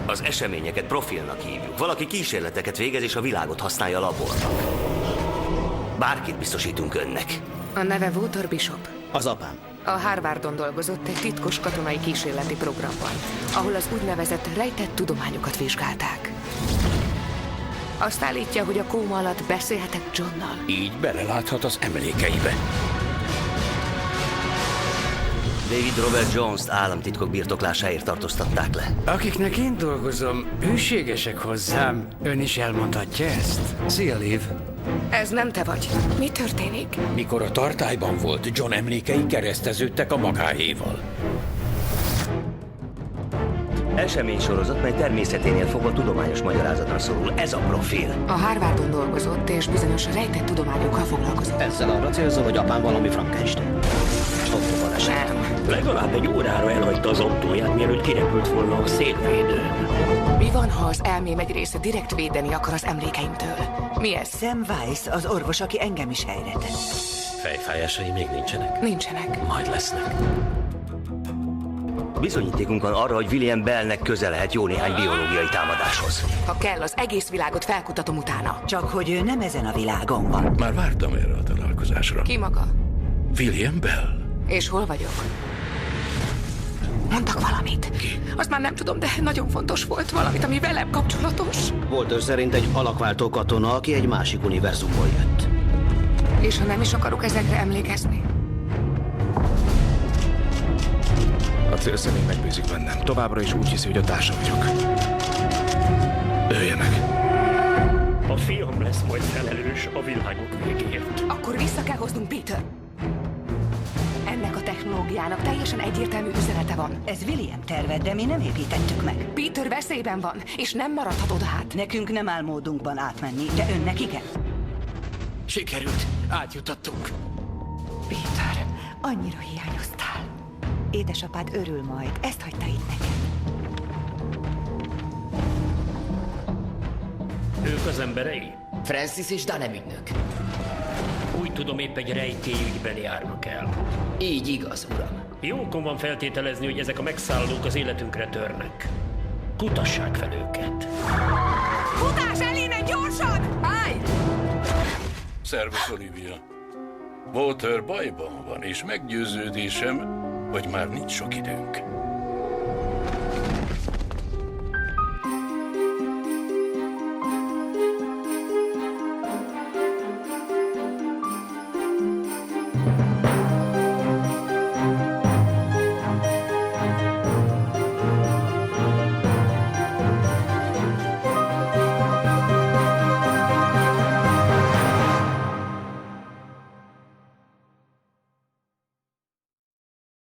Az eseményeket profilnak hívjuk. Valaki kísérleteket végez, és a világot használja labornak. Bárkit biztosítunk önnek. A neve Walter Bishop. Az apám. A Harvardon dolgozott egy titkos katonai kísérleti programban, ahol az úgynevezett rejtett tudományokat vizsgálták. Azt állítja, hogy a kóma alatt beszélhetett Johnnal. Így beleláthat az emlékeibe. David Robert Jones-t államtitkok birtoklásáért tartóztatták le. Akiknek én dolgozom, hűségesek hozzám. Ön is elmondhatja ezt? Szia, Liv. Ez nem te vagy. Mi történik? Mikor a tartályban volt, John emlékei kereszteződtek a magáéval. Eseménysorozat, mely természeténél fogva tudományos magyarázatra szorul. Ez a profil. A Harvardon dolgozott, és bizonyos rejtett tudományokkal foglalkozott. Ezzel arra célzol, hogy apám valami Frankenstein. Autóbaleset. Nem. Legalább egy órára elhagyta az autóját, mielőtt kirepült volna a szélvédőn. Mi van, ha az elmém egy része direkt védeni akar az emlékeimtől? Mi ez? Sam Weiss, az orvos, aki engem is helyre tett. Fejfájásai még nincsenek? Nincsenek. Majd lesznek. Bizonyítékunk van arra, hogy William Bellnek köze lehet jó néhány biológiai támadáshoz. Ha kell, az egész világot felkutatom utána. Csak hogy ő nem ezen a világon van. Már vártam erre a találkozásra. Ki maga? William Bell. És hol vagyok? Mondtak valamit. Ki? Azt már nem tudom, de nagyon fontos volt valamit, ami velem kapcsolatos. Volt ő szerint egy alakváltó katona, aki egy másik univerzumból jött. És ha nem is akarok ezekre emlékezni? A célszemély megbízik bennem. Továbbra is úgy hiszi, hogy a társa vagyok. Ölje meg! A fiam lesz majd felelős a világok végéért. Akkor vissza kell hoznunk Peter. Ennek a technológiának teljesen egyértelmű üzenete van. Ez William terve, de mi nem építettük meg. Peter veszélyben van, és nem maradhat oda hát. Nekünk nem áll módunkban átmenni, de önnek igen. Sikerült. Átjutottunk. Peter, annyira hiányoztál. Édesapád örül majd, ezt hagyta itt neked. Ők az emberei? Francis és Danem ügynök. Úgy tudom, épp egy rejtélyügyben járnak el. Így igaz, uram. Jó okon van feltételezni, hogy ezek a megszállók az életünkre törnek. Kutassák fel őket. Futás el innen, gyorsan! Állj! Szervusz, Olivia. Walter bajban van, és meggyőződésem, hogy már nincs sok időnk.